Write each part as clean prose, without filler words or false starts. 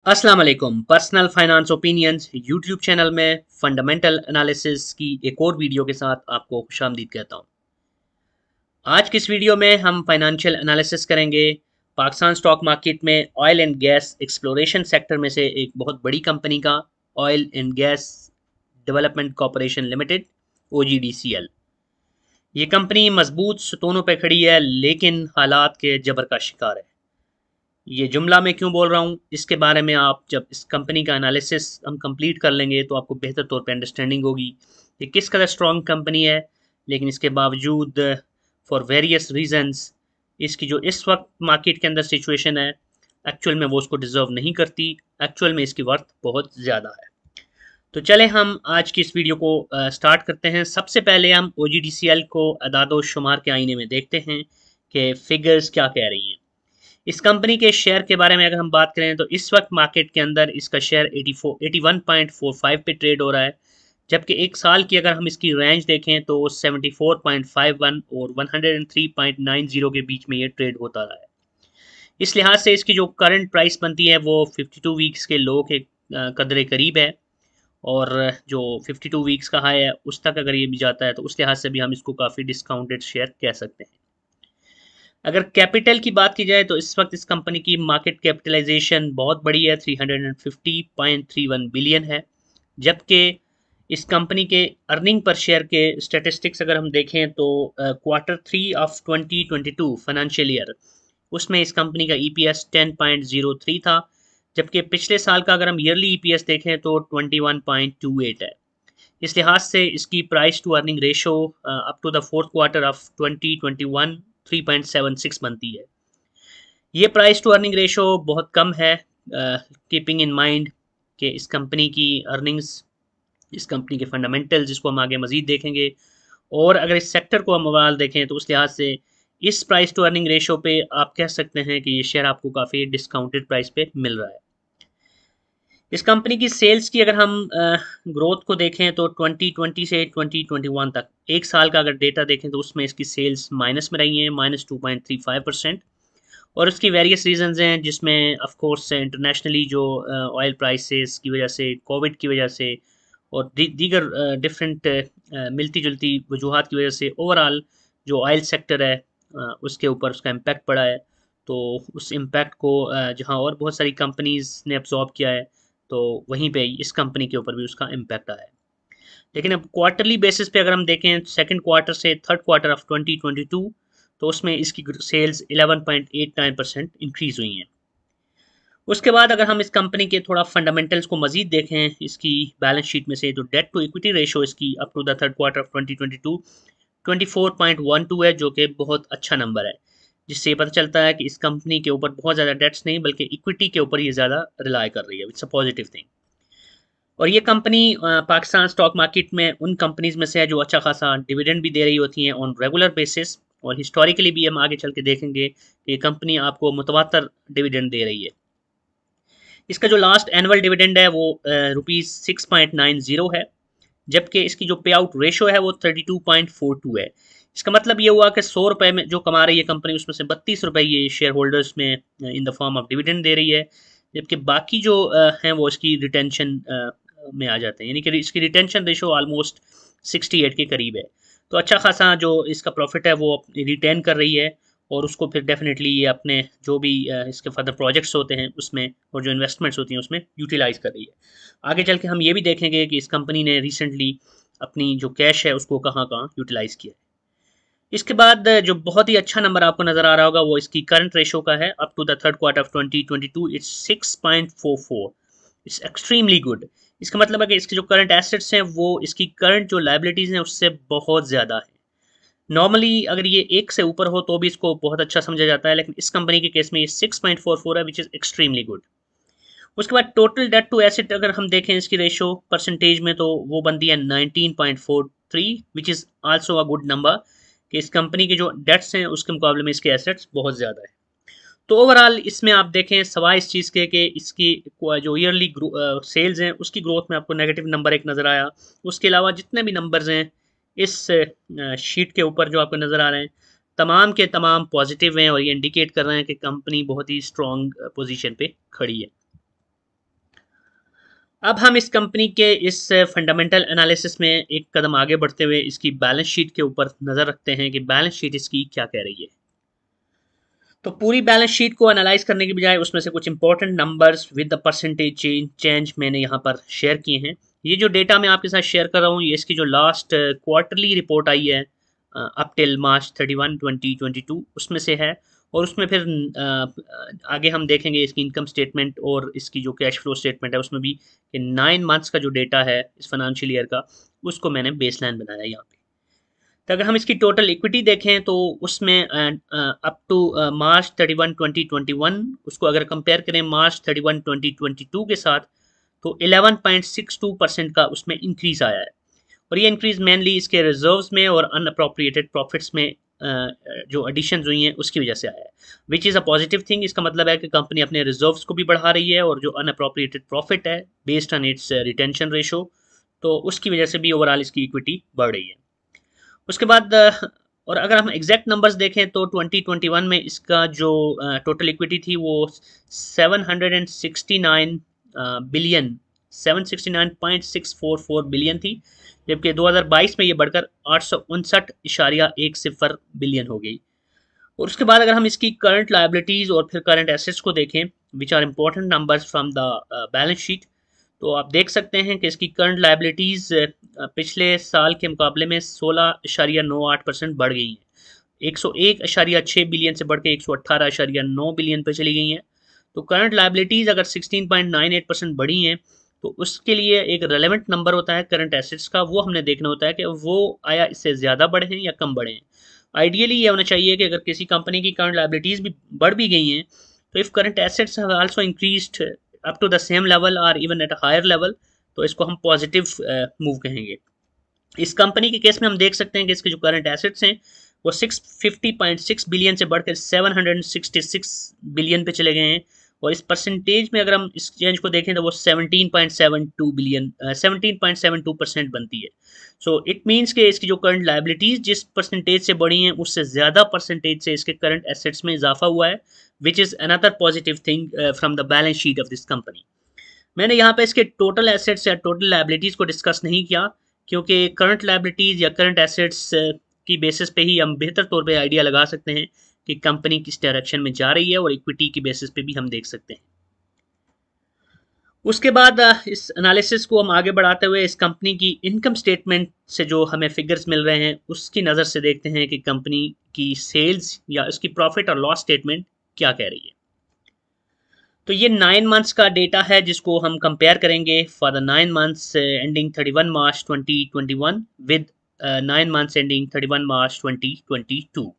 अस्सलाम वालेकुम। Personal finance opinions YouTube channel में फंडामेंटल एनालिसिस की एक और वीडियो के साथ आपको खुशामदीद कहता हूँ। आज की इस वीडियो में हम फाइनेंशियल एनालिसिस करेंगे पाकिस्तान स्टॉक मार्केट में oil and gas exploration sector में से एक बहुत बड़ी कंपनी का oil and gas development corporation limited OGDCL। ये कंपनी मजबूत सुतूनों पर खड़ी है लेकिन हालात के जबर का शिकार है। ये जुमला मैं क्यों बोल रहा हूँ इसके बारे में आप जब इस कंपनी का एनालिसिस हम कंप्लीट कर लेंगे तो आपको बेहतर तौर पे अंडरस्टैंडिंग होगी कि किस कदर स्ट्रॉन्ग कंपनी है, लेकिन इसके बावजूद फॉर वेरियस रीजंस इसकी जो इस वक्त मार्केट के अंदर सिचुएशन है एक्चुअल में वो उसको डिजर्व नहीं करती। एक्चुअल में इसकी वर्थ बहुत ज़्यादा है। तो चले हम आज की इस वीडियो को स्टार्ट करते हैं। सबसे पहले हम OGDCL को अदाद शुमार के आईने में देखते हैं कि फिगर्स क्या कह रही हैं। इस कंपनी के शेयर के बारे में अगर हम बात करें तो इस वक्त मार्केट के अंदर इसका शेयर 81.45 पे ट्रेड हो रहा है, जबकि एक साल की अगर हम इसकी रेंज देखें तो 74.51 और 103.90 के बीच में ये ट्रेड होता रहा है। इस लिहाज से इसकी जो करंट प्राइस बनती है वो 52 वीक्स के लो के कदरे करीब है, और जो 52 वीक्स का हाई है उस तक अगर ये भी जाता है तो उस लिहाज से भी हम इसको काफ़ी डिस्काउंटेड शेयर कह सकते हैं। अगर कैपिटल की बात की जाए तो इस वक्त इस कंपनी की मार्केट कैपिटलाइजेशन बहुत बड़ी है, 350.31 बिलियन है, जबकि इस कंपनी के अर्निंग पर शेयर के स्टेटिस्टिक्स अगर हम देखें तो Q3 ऑफ 2022 फाइनेंशियल ईयर उसमें इस कंपनी का EPS 10.03 था, जबकि पिछले साल का अगर हम ईयरली EPS देखें तो 21.28 है। इस लिहाज से इसकी price to earning ratio up to the fourth quarter of 2021 3.76 बनती है। ये प्राइस टू अर्निंग रेशो बहुत कम है, कीपिंग इन माइंड कि इस कंपनी की अर्निंग्स, इस कंपनी के फंडामेंटल्स जिसको हम आगे मजीद देखेंगे, और अगर इस सेक्टर को हम ओवरऑल देखें तो उस लिहाज से इस प्राइस टू अर्निंग रेशो पे आप कह सकते हैं कि ये शेयर आपको काफ़ी डिस्काउंटेड प्राइस पे मिल रहा है। इस कंपनी की सेल्स की अगर हम ग्रोथ को देखें तो 2020 से 2021 तक एक साल का अगर डेटा देखें तो उसमें इसकी सेल्स माइनस में रही हैं, -2.35%, और उसकी वेरियस रीजंस हैं जिसमें ऑफ कोर्स इंटरनेशनली जो ऑयल प्राइसेस की वजह से, कोविड की वजह से और दीगर डिफरेंट मिलती जुलती वजूहात की वजह से ओवरऑल जो ऑयल सेक्टर है उसके ऊपर उसका इम्पैक्ट पड़ा है। तो उस इम्पैक्ट को जहां और बहुत सारी कंपनीज ने अब्जॉर्ब किया है तो वहीं पे इस कंपनी के ऊपर भी उसका इम्पैक्ट आया है। लेकिन अब क्वार्टरली बेसिस पे अगर हम देखें सेकंड क्वार्टर से थर्ड क्वार्टर ऑफ 2022 तो उसमें इसकी सेल्स 11.89% इंक्रीज हुई हैं। उसके बाद अगर हम इस कंपनी के थोड़ा फंडामेंटल्स को मजीद देखें इसकी बैलेंस शीट में से तो डेट टू इक्विटी रेशो इसकी up to the third quarter of 2022 24.12 है, जो कि बहुत अच्छा नंबर है, जिससे ये पता चलता है कि इस कंपनी के ऊपर बहुत ज़्यादा डेट्स नहीं बल्कि इक्विटी के ऊपर ये ज़्यादा रिलाई कर रही है। It's a positive thing. और ये कंपनी पाकिस्तान स्टॉक मार्केट में उन कंपनीज में से है जो अच्छा खासा डिविडेंड भी दे रही होती हैं ऑन रेगुलर बेसिस, और हिस्टोरिकली भी हम आगे चल के देखेंगे कि ये कंपनी आपको मुतवातर डिविडेंड दे रही है। इसका जो लास्ट एनुअल डिविडेंड है वो ₹6.90 है, जबकि इसकी जो पे आउट रेशो है वो 32.42 है। इसका मतलब ये हुआ कि 100 रुपये में जो कमा रही है कंपनी उसमें से 32 रुपये ये शेयर होल्डर्स में in the form of dividend दे रही है, जबकि बाकी जो हैं वो इसकी रिटेंशन में आ जाते हैं, यानी कि इसकी रिटेंशन रेशो ऑलमोस्ट 68 के करीब है। तो अच्छा खासा जो इसका प्रॉफिट है वो रिटेन कर रही है, और उसको फिर डेफिनेटली ये अपने जो भी इसके फर्दर प्रोजेक्ट्स होते हैं उसमें और जो इन्वेस्टमेंट्स होती हैं उसमें यूटिलाइज कर रही है। आगे चल के हम ये भी देखेंगे कि इस कंपनी ने रिसेंटली अपनी जो कैश है उसको कहाँ कहाँ यूटिलाइज किया है। इसके बाद जो बहुत ही अच्छा नंबर आपको नजर आ रहा होगा वो इसकी करंट रेशो का है। Up to the third quarter of 2022 it's 6.44, it's extremely good. इसका मतलब है कि इसके जो करंट एसेट्स हैं वो इसकी करंट जो लाइबिलिटीज़ हैं उससे बहुत ज़्यादा है। नॉर्मली अगर ये एक से ऊपर हो तो भी इसको बहुत अच्छा समझा जाता है, लेकिन इस कंपनी के केस में ये 6.44 है, विच इज़ एक्सट्रीमली गुड। उसके बाद टोटल डेट टू एसेट अगर हम देखें इसकी रेशो परसेंटेज में तो वो बनती है 19.43, which is also a good number, कि इस कंपनी के जो डेट्स हैं उसके मुकाबले में इसके एसेट्स बहुत ज़्यादा है। तो ओवरऑल इसमें आप देखें सवाए इस चीज़ के कि इसकी जो ईयरली सेल्स हैं उसकी ग्रोथ में आपको नेगेटिव नंबर एक नज़र आया, उसके अलावा जितने भी नंबर्स हैं इस शीट के ऊपर जो आपको नज़र आ रहे हैं तमाम के तमाम पॉजिटिव हैं, और ये इंडिकेट कर रहे हैं कि कंपनी बहुत ही स्ट्रॉन्ग पोजीशन पे खड़ी है। अब हम इस कंपनी के इस फंडामेंटल एनालिसिस में एक कदम आगे बढ़ते हुए इसकी बैलेंस शीट के ऊपर नज़र रखते हैं कि बैलेंस शीट इसकी क्या कह रही है। तो पूरी बैलेंस शीट को एनालाइज करने की बजाय उसमें से कुछ important numbers with the percentage change मैंने यहाँ पर शेयर किए हैं। ये जो डेटा मैं आपके साथ शेयर कर रहा हूँ ये इसकी जो लास्ट क्वार्टरली रिपोर्ट आई है अप टिल मार्च 31 2022 उसमें से है। और उसमें फिर आगे हम देखेंगे इसकी इनकम स्टेटमेंट और इसकी जो कैश फ्लो स्टेटमेंट है उसमें भी 9 मंथ्स का जो डेटा है इस फाइनेंशियल ईयर का उसको मैंने बेसलाइन बनाया यहाँ पे। तो अगर हम इसकी टोटल इक्विटी देखें तो उसमें अप टू मार्च 31 2021 उसको अगर कंपेयर करें मार्च 31 2022 के साथ तो 11.62% का उसमें इंक्रीज आया है। और ये इंक्रीज मेनली इसके रिजर्व्स में और अनअप्रोप्रिएटेड प्रॉफिट्स में जो एडिशंस हुई हैं उसकी वजह से आया है, which is a positive thing. इसका मतलब है कि कंपनी अपने रिजर्व्स को भी बढ़ा रही है और जो अनअप्रोप्रिएटेड प्रॉफिट है based on it's retention ratio तो उसकी वजह से भी ओवरऑल इसकी इक्विटी बढ़ रही है। उसके बाद और अगर हम एग्जैक्ट नंबर्स देखें तो 2021 में इसका जो टोटल इक्विटी थी वो 769 बिलियन 769.644 बिलियन थी, जबकि 2022 में ये बढ़कर 859.10 बिलियन हो गई। और उसके बाद अगर हम इसकी करंट लायबिलिटीज़ और फिर करंट एसेट्स को देखें which are important numbers from the balance sheet तो आप देख सकते हैं कि इसकी करंट लायबिलिटीज़ पिछले साल के मुकाबले में 16.98% बढ़ गई हैं। 101.6 बिलियन से बढ़ के 118.9 बिलियन पर चली गई हैं। तो करंट लायबिलिटीज़ अगर 16.98% बढ़ी हैं तो उसके लिए एक रेलेवेंट नंबर होता है करंट एसेट्स का, वो हमने देखना होता है कि वो आया इससे ज़्यादा बढ़े हैं या कम बढ़े हैं। आइडियली ये होना चाहिए कि अगर किसी कंपनी की करंट लायबिलिटीज़ भी बढ़ भी गई हैं तो if current assets have also increased up to the same level और even at a higher level तो इसको हम पॉजिटिव मूव कहेंगे। इस कंपनी के केस में हम देख सकते हैं कि इसके जो करंट एसेट्स हैं वो 650.6 बिलियन से बढ़कर 766 बिलियन पे चले गए हैं। और इस परसेंटेज में अगर हम इस चेंज को देखें तो वो 17.72% बनती है। सो इट मीन्स कि इसकी जो करंट लायबिलिटीज़ जिस परसेंटेज से बढ़ी हैं उससे ज़्यादा परसेंटेज से इसके करंट एसेट्स में इजाफा हुआ है, which is another positive thing from the balance sheet of this company. मैंने यहाँ पे इसके टोटल एसेट्स या टोटल लायबिलिटीज़ को डिस्कस नहीं किया क्योंकि करंट लायबिलिटीज़ या करंट एसेट्स की बेसिस पे ही हम बेहतर तौर पे आइडिया लगा सकते हैं कि कंपनी किस डायरेक्शन में जा रही है और इक्विटी की बेसिस पे भी हम देख सकते हैं। उसके बाद इस एनालिसिस को हम आगे बढ़ाते हुए इस कंपनी की इनकम स्टेटमेंट से जो हमें फिगर्स मिल रहे हैं उसकी नज़र से देखते हैं कि कंपनी की सेल्स या उसकी प्रॉफिट और लॉस स्टेटमेंट क्या कह रही है। तो ये 9 मंथ्स का डेटा है जिसको हम कंपेयर करेंगे for the 9 months ending 31 March 2021 with 9 months ending 31 March 2022।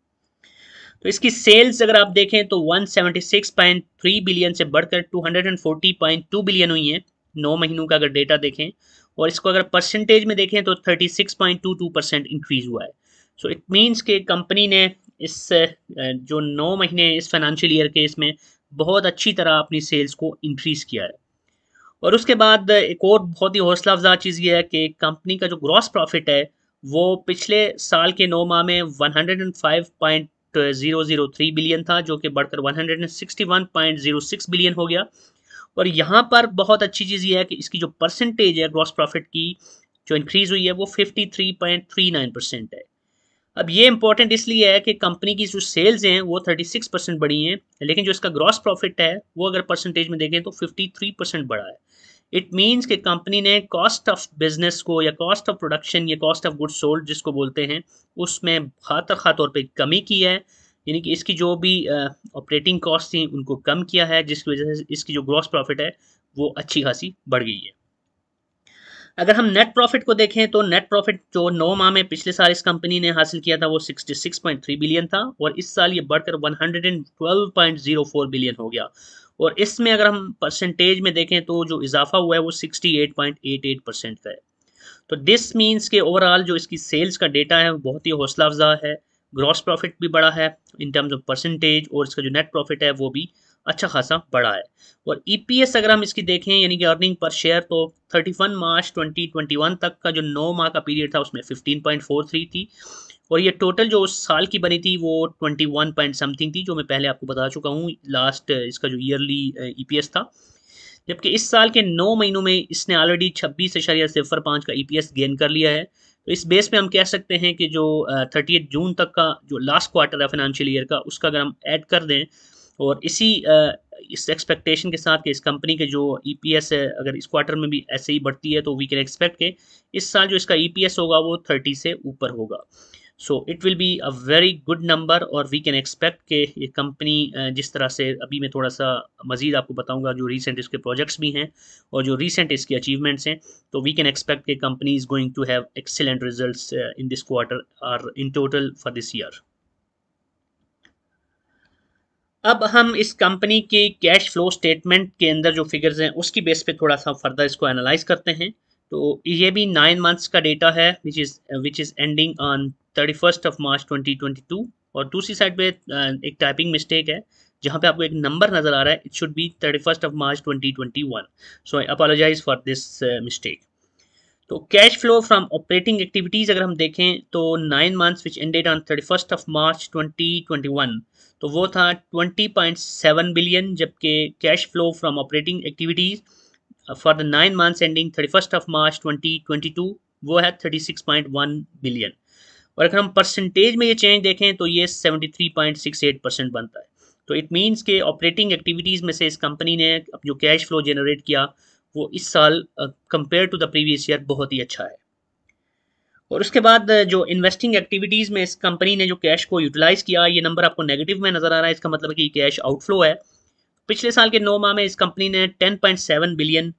तो इसकी सेल्स अगर आप देखें तो 176.3 बिलियन से बढ़कर 240.2 बिलियन हुई हैं 9 महीनों का अगर डेटा देखें। और इसको अगर परसेंटेज में देखें तो 36.22% इंक्रीज हुआ है। सो इट मीन्स के कंपनी ने इस जो 9 महीने इस फाइनेंशियल ईयर के इसमें बहुत अच्छी तरह अपनी सेल्स को इंक्रीज किया है। और उसके बाद एक और बहुत ही हौसला अफजा चीज़ ये है कि कंपनी का जो ग्रॉस प्रॉफिट है वो पिछले साल के 9 माह में 105.003 बिलियन था जो कि बढ़कर 161.06 बिलियन हो गया। और यहाँ पर बहुत अच्छी चीज़ ये है कि इसकी जो परसेंटेज है ग्रॉस प्रॉफिट की जो इंक्रीज़ हुई है वो 53.39% है। अब ये इंपॉर्टेंट इसलिए है कि कंपनी की जो सेल्स हैं वो 36% बढ़ी हैं, लेकिन जो इसका ग्रॉस प्रॉफिट है वो अगर परसेंटेज में देखें तो 53% बढ़ा है। इट मीन्स कि कंपनी ने कॉस्ट ऑफ बिजनेस को या कॉस्ट ऑफ प्रोडक्शन या कॉस्ट ऑफ गुड्स सोल्ड जिसको बोलते हैं उसमें खातर तौर पे कमी की है, यानी कि इसकी जो भी ऑपरेटिंग कॉस्ट थी उनको कम किया है जिसकी वजह से इसकी जो ग्रॉस प्रॉफिट है वो अच्छी खासी बढ़ गई है। अगर हम नेट प्रॉफिट को देखें तो नेट प्रॉफिट जो 9 माह में पिछले साल इस कंपनी ने हासिल किया था वो 66.3 बिलियन था और इस साल ये बढ़कर 112.04 बिलियन हो गया। और इसमें अगर हम परसेंटेज में देखें तो जो इजाफा हुआ है वो 68.88% का है। तो दिस मीन्स के ओवरऑल जो इसकी सेल्स का डेटा है वो बहुत ही हौसला अफजा है। ग्रॉस प्रॉफिट भी बढ़ा है इन टर्म्स ऑफ परसेंटेज और इसका जो नेट प्रॉफिट है वो भी अच्छा खासा बढ़ा है। और ईपीएस अगर हम इसकी देखें यानी कि अर्निंग पर शेयर तो 31 मार्च 2021 तक का जो 9 माह का पीरियड था उसमें 15.43 थी और ये टोटल जो उस साल की बनी थी वो 21 पॉइंट समथिंग थी जो मैं पहले आपको बता चुका हूँ लास्ट इसका जो ईयरली ईपीएस था। जबकि इस साल के 9 महीनों में इसने ऑलरेडी 26.05 का ईपीएस गेन कर लिया है। तो इस बेस पे हम कह सकते हैं कि जो 30 जून तक का जो लास्ट क्वार्टर है फाइनेंशियल ईयर का, उसका अगर हम ऐड कर दें और इस एक्सपेक्टेशन के साथ कि इस कंपनी के जो ईपीएस है अगर इस क्वार्टर में भी ऐसे ही बढ़ती है तो वी कैन एक्सपेक्ट कि इस साल जो इसका ईपीएस होगा वो 30 से ऊपर होगा। So it will be a very good number और वी कैन एक्सपेक्ट कि ये कंपनी जिस तरह से अभी मैं थोड़ा सा मज़ीद आपको बताऊंगा जो रीसेंट इसके प्रोजेक्ट्स भी हैं और जो रीसेंट इसके अचीवमेंट्स हैं, तो वी कैन एक्सपेक्ट कि company is going to have excellent results in this quarter और in total for this year. अब हम इस कंपनी के कैश फ्लो स्टेटमेंट के अंदर जो फिगर्स हैं उसकी बेस पे थोड़ा सा फर्दर इसको एनालाइज करते हैं। तो ये भी 9 मंथ्स का डेटा है which is ending on 31 March 2022। और दूसरी साइड पे एक टाइपिंग मिस्टेक है जहाँ पे आपको एक नंबर नज़र आ रहा है, it should be 31 March 2021। So I apologise for this mistake. तो cash flow from operating activities अगर हम देखें तो 9 months which ended on 31 March 2021 तो वो था 20.7 बिलियन, जबकि cash flow from operating activities for the 9 months ending 31 March 2022 वो है 36.1 बिलियन। और अगर हम परसेंटेज में ये चेंज देखें तो ये 73.68% बनता है। तो इट मीन्स के ऑपरेटिंग एक्टिविटीज़ में से इस कंपनी ने जो कैश फ्लो जनरेट किया वो इस साल compare to the previous year बहुत ही अच्छा है। और उसके बाद जो इन्वेस्टिंग एक्टिविटीज़ में इस कंपनी ने जो कैश को यूटिलाइज़ किया, ये नंबर आपको नेगेटिव में नज़र आ रहा है, इसका मतलब है कि कैश आउटफ्लो है। पिछले साल के 9 माह में इस कंपनी ने 10.7 बिलियन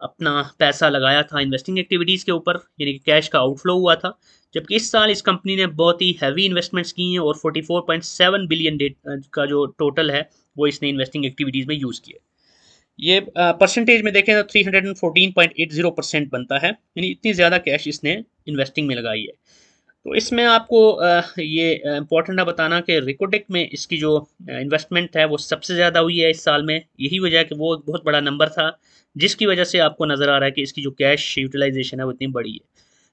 अपना पैसा लगाया था इन्वेस्टिंग एक्टिविटीज़ के ऊपर, यानी कि कैश का आउटफ्लो हुआ था। जबकि इस साल इस कंपनी ने बहुत ही हैवी इन्वेस्टमेंट्स की हैं और 44.7 बिलियन का जो टोटल है वो इसने इन्वेस्टिंग एक्टिविटीज़ में यूज़ किया। ये परसेंटेज में देखें तो 314.80% बनता है, यानी इतनी ज़्यादा कैश इसने इन्वेस्टिंग में लगाई है। तो इसमें आपको ये इम्पोर्टेंट है बताना कि रिकोटेक में इसकी जो इन्वेस्टमेंट है वो सबसे ज़्यादा हुई है इस साल में। यही वजह है कि वो बहुत बड़ा नंबर था जिसकी वजह से आपको नज़र आ रहा है कि इसकी जो कैश यूटिलाइजेशन है वो इतनी बड़ी है।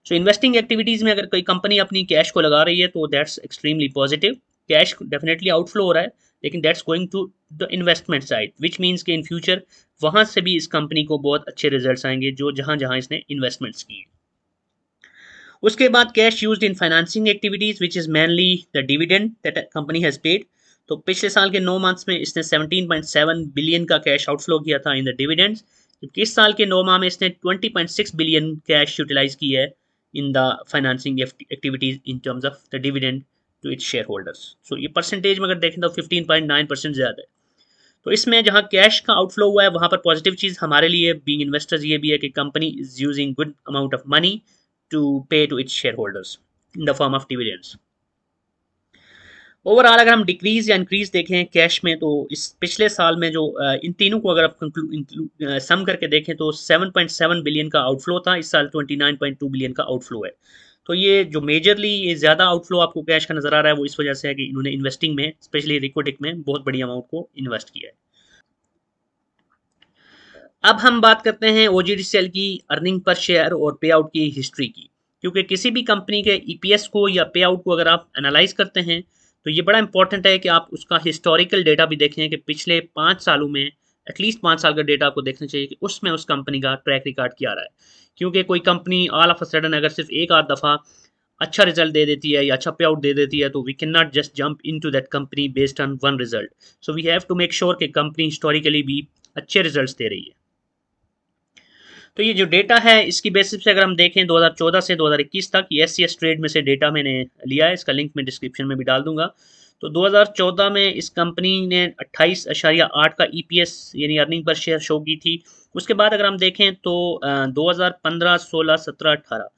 सो इन्वेस्टिंग एक्टिविटीज़ में अगर कोई कंपनी अपनी कैश को लगा रही है तो that's extremely positive. Cash definitely outflow हो रहा है लेकिन that's going to the investment side, which means कि इन फ्यूचर वहाँ से भी इस कंपनी को बहुत अच्छे रिजल्ट्स आएंगे जो जहाँ जहाँ इसने इन्वेस्टमेंट्स की हैं। उसके बाद cash used in financing activities which is mainly the dividend that company has paid. तो पिछले साल के 9 मंथ्स में इसने 17.7 बिलियन का कैश आउटफ्लो किया था इन द डिविडेंड्स, जबकि इस साल के 9 माह में इसने 20.6 बिलियन कैश यूटिलाइज की है in the financing activities in terms of the dividend to its share holders. So ये परसेंटेज में अगर देखें तो 15.9% ज़्यादा है। तो इसमें जहाँ कैश का आउटफ्लो हुआ है वहाँ पर पॉजिटिव चीज़ हमारे लिए बीइंग इन्वेस्टर्स ये भी है कि company is using good amount of money to pay to its shareholders in the form of dividends. Overall अगर हम डिक्रीज या इंक्रीज देखें कैश में तो इस पिछले साल में जो इन तीनों को अगर आप सम करके देखें तो 7.7 बिलियन का आउटफ्लो था, इस साल 29.2 बिलियन का आउटफ्लो है। तो ये जो मेजरली ये ज़्यादा आउटफ्लो आपको कैश का नज़र आ रहा है वो इस वजह से है कि इन्होंने इन्वेस्टिंग में स्पेशली रिकोटेक में बहुत बड़ी अमाउंट को इन्वेस्ट किया है। अब हम बात करते हैं OGDCL की अर्निंग पर शेयर और पे आउट की हिस्ट्री की, क्योंकि किसी भी कंपनी के ईपीएस को या पे आउट को अगर आप एनालाइज करते हैं तो ये बड़ा इंपॉर्टेंट है कि आप उसका हिस्टोरिकल डेटा भी देखें कि पिछले 5 सालों में एटलीस्ट 5 साल का डेटा आपको देखना चाहिए कि उसमें उस कंपनी का ट्रैक रिकॉर्ड क्या रहा है। क्योंकि कोई company all of a sudden अगर सिर्फ एक आध दफ़ा अच्छा रिजल्ट दे देती है या अच्छा पे आउट दे देती है तो we can not just jump into that company based on one result. So we have to make sure कि कंपनी हिस्टोरिकली भी अच्छे रिजल्ट्स दे रही है। तो ये जो डेटा है इसकी बेसिस पे अगर हम देखें 2014 से 2021 तक, ये SCS ट्रेड में से डेटा मैंने लिया है, इसका लिंक मैं डिस्क्रिप्शन में भी डाल दूंगा। तो 2014 में इस कंपनी ने 28.8 का EPS यानी अर्निंग पर शेयर शो की थी। उसके बाद अगर हम देखें तो 2015, 16, 17, 18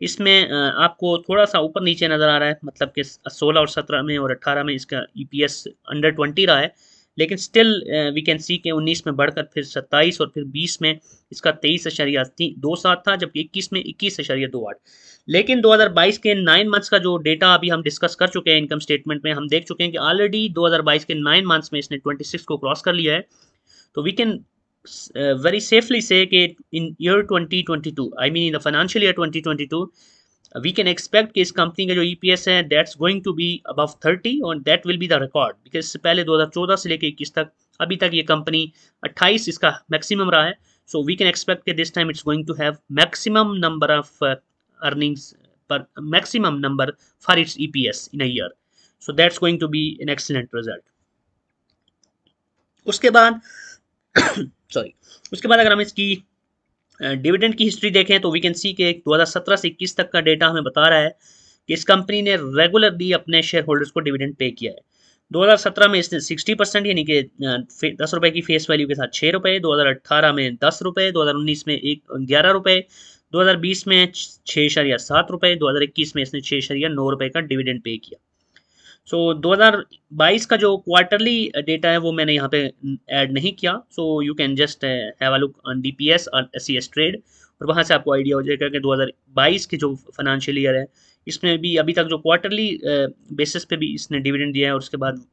इसमें आपको थोड़ा सा ऊपर नीचे नज़र आ रहा है, मतलब कि 16 और 17 में और 18 में इसका EPS अंडर 20 रहा है, लेकिन स्टिल वी कैन सी के 19 में बढ़कर फिर 27 और फिर 20 में इसका 23.27 था, जबकि 21 में 21.28। लेकिन 2022 के 9 मंथ्स का जो डेटा अभी हम डिस्कस कर चुके हैं इनकम स्टेटमेंट में, हम देख चुके हैं कि ऑलरेडी 2022 के 9 मंथ्स में इसने 26 को क्रॉस कर लिया है। तो we can very safely say कि in year 2022, I mean in the financial year 2022, we can expect कि इस कंपनी का जो EPS है that's going to be above 30 और that will be the record, because इससे पहले 2014 से लेकर 21 तक अभी तक ये कंपनी 28 इसका मैक्सिमम रहा है, सो वी कैन एक्सपेक्ट कि this time it's going to have maximum number of earnings per maximum number for its EPS in a year, so that's going to be an excellent result. उसके बाद sorry उसके बाद अगर हम इसकी dividend की history देखें तो वी कैन सी कि 2017 से 21 तक का डेटा हमें बता रहा है कि इस कंपनी ने रेगुलरली अपने शेयर होल्डर्स को डिविडेंड पे किया है। 2017 में इसने 60% यानी कि 10 रुपए की फेस वैल्यू के साथ 6 रुपए, 2018 में 10 रुपए, 2019 में 11 रुपए, 2020 में 6.7 रुपए, 2021 में इसने 6.9 रुपए का डिविडेंड पे किया। सो 2022 का जो क्वार्टरली डेटा है वो मैंने यहाँ पे ऐड नहीं किया, so you can just have a look on DPS और SCS ट्रेड, और वहाँ से आपको आइडिया हो जाएगा कि 2022 की जो फाइनेंशियल ईयर है इसमें भी अभी तक जो क्वार्टरली बेसिस पे भी इसने डिविडेंड दिया है, और उसके बाद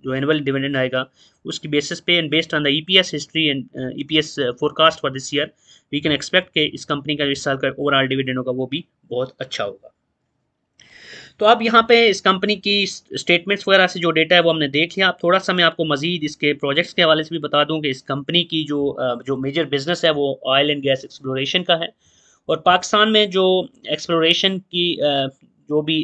जो एनुअल डिविडेंड आएगा उसकी बेसिस पे and based on the EPS history and EPS forecast for this year we can expect कि इस कंपनी का इस साल का ओवरऑल डिविडेंड होगा वो भी बहुत अच्छा होगा। तो अब यहाँ पे इस कंपनी की स्टेटमेंट्स वगैरह से जो डेटा है वो हमने देख लिया। अब थोड़ा सा मैं आपको मजीद इसके प्रोजेक्ट्स के हवाले से भी बता दूं कि इस कंपनी की जो मेजर बिजनेस है वो ऑयल एंड गैस एक्सप्लोरेशन का है, और पाकिस्तान में जो एक्सप्लोरेशन की जो भी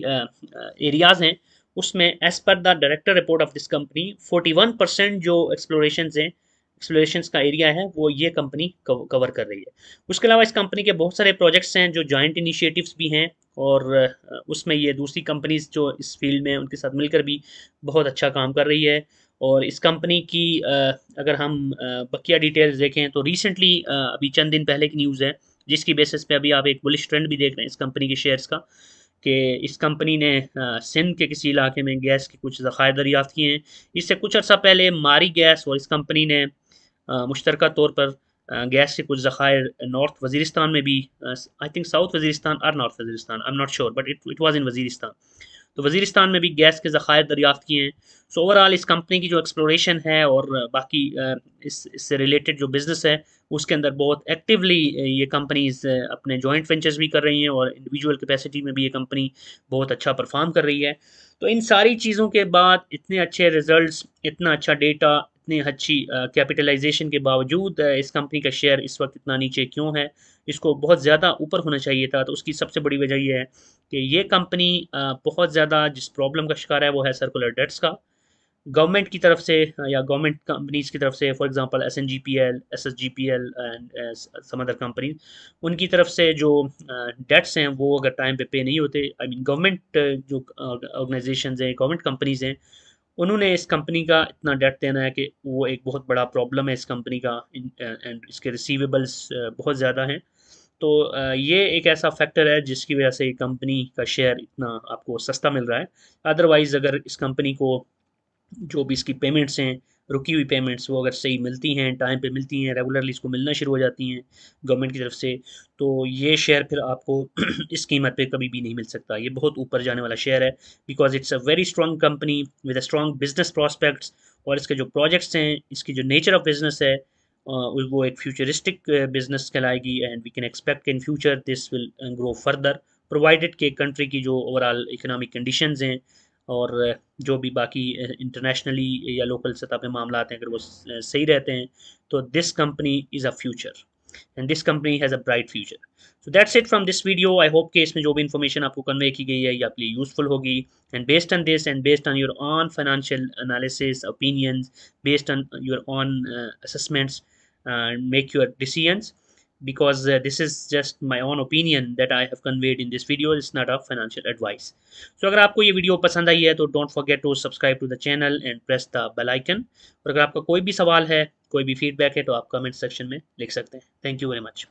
एरियाज़ हैं उसमें as per the director report of this company 41% जो एक्सप्लोरेशंस का एरिया है वो ये कंपनी कवर कर रही है। उसके अलावा इस कंपनी के बहुत सारे प्रोजेक्ट्स हैं जो जॉइंट इनिशिएटिव्स भी हैं, और उसमें ये दूसरी कंपनीज जो इस फील्ड में उनके साथ मिलकर भी बहुत अच्छा काम कर रही है। और इस कंपनी की अगर हम बकिया डिटेल्स देखें तो रिसेंटली अभी चंद दिन पहले की न्यूज़ है जिसकी बेसिस पे अभी आप एक बुलिश ट्रेंड भी देख रहे हैं इस कंपनी के शेयर्स का, कि इस कंपनी ने सिंध के किसी इलाके में गैस के कुछ ज़खायर दरियाफ्त किए हैं। इससे कुछ अर्सा पहले मारी गैस और इस कंपनी ने मुश्तरका तौर पर गैस के कुछ ज़खायर नॉर्थ वज़ीरिस्तान में भी, आई थिंक साउथ वज़ीरिस्तान और north Waziristan, I am not sure but it was in Waziristan, तो वज़ीरिस्तान में भी गैस के ज़खायर दरियाफ्त किए हैं। सो ओवरऑल इस कंपनी की जो एक्सप्लोरेशन है और बाकी इससे रिलेटेड जो बिज़नेस है उसके अंदर बहुत एक्टिवली ये कंपनीज अपने जॉइंट वेंचर्स भी कर रही हैं, और इंडिविजुअल कैपेसिटी में भी ये कंपनी बहुत अच्छा परफॉर्म कर रही है। तो इन सारी चीज़ों के बाद इतने अच्छे रिजल्ट्स, इतना अच्छा डेटा, इतनी अच्छी कैपिटलाइजेशन के बावजूद इस कंपनी का शेयर इस वक्त इतना नीचे क्यों है? इसको बहुत ज़्यादा ऊपर होना चाहिए था। तो उसकी सबसे बड़ी वजह ये है कि ये कंपनी बहुत ज़्यादा जिस प्रॉब्लम का शिकार है वो है सर्कुलर डेट्स का। गवर्नमेंट की तरफ से या गवर्नमेंट कंपनीज की तरफ से, for example SNGPL, SSGPL and some other company, उनकी तरफ से जो डेट्स हैं वो अगर टाइम पे नहीं होते, आई मीन गवर्नमेंट जो ऑर्गेनाइजेशंस हैं, गवर्नमेंट कंपनीज हैं, उन्होंने इस कंपनी का इतना डेट देना है कि वो एक बहुत बड़ा प्रॉब्लम है इस कंपनी का, एंड इसके रिसीवेबल्स बहुत ज़्यादा हैं। तो ये एक ऐसा फैक्टर है जिसकी वजह से कंपनी का शेयर इतना आपको सस्ता मिल रहा है। अदरवाइज़ अगर इस कंपनी को जो भी इसकी पेमेंट्स हैं, रुकी हुई पेमेंट्स, वो अगर सही मिलती हैं, टाइम पे मिलती हैं, रेगुलरली इसको मिलना शुरू हो जाती हैं गवर्नमेंट की तरफ से, तो ये शेयर फिर आपको इस कीमत पे कभी भी नहीं मिल सकता। ये बहुत ऊपर जाने वाला शेयर है because it's a very strong company with a strong business prospects, और इसके जो प्रोजेक्ट्स हैं, इसकी जो नेचर ऑफ बिजनेस है वो एक फ्यूचरिस्टिक बिजनेस कहलाएगी, and we can expect in future this will grow further provided के कंट्री की जो ओवरऑल इकोनॉमिक कंडीशंस हैं और जो भी बाकी इंटरनेशनली या लोकल सतह पे मामला आते हैं अगर वो सही रहते हैं, तो this company is a future and this company has a bright future. So that's it from this video. I hope कि इसमें जो भी इन्फॉर्मेशन आपको कन्वे की गई है ये आपके लिए यूजफुल होगी, and based on this and based on your on financial analysis opinions, based on your on assessments, make your decisions, because this is just my own opinion that I have conveyed in this video. It's not a financial advice. So अगर आपको ये video पसंद आई है तो don't forget to subscribe to the channel and press the bell icon. और अगर आपका कोई भी सवाल है, कोई भी फीडबैक है तो आप कमेंट सेक्शन में लिख सकते हैं। Thank you very much.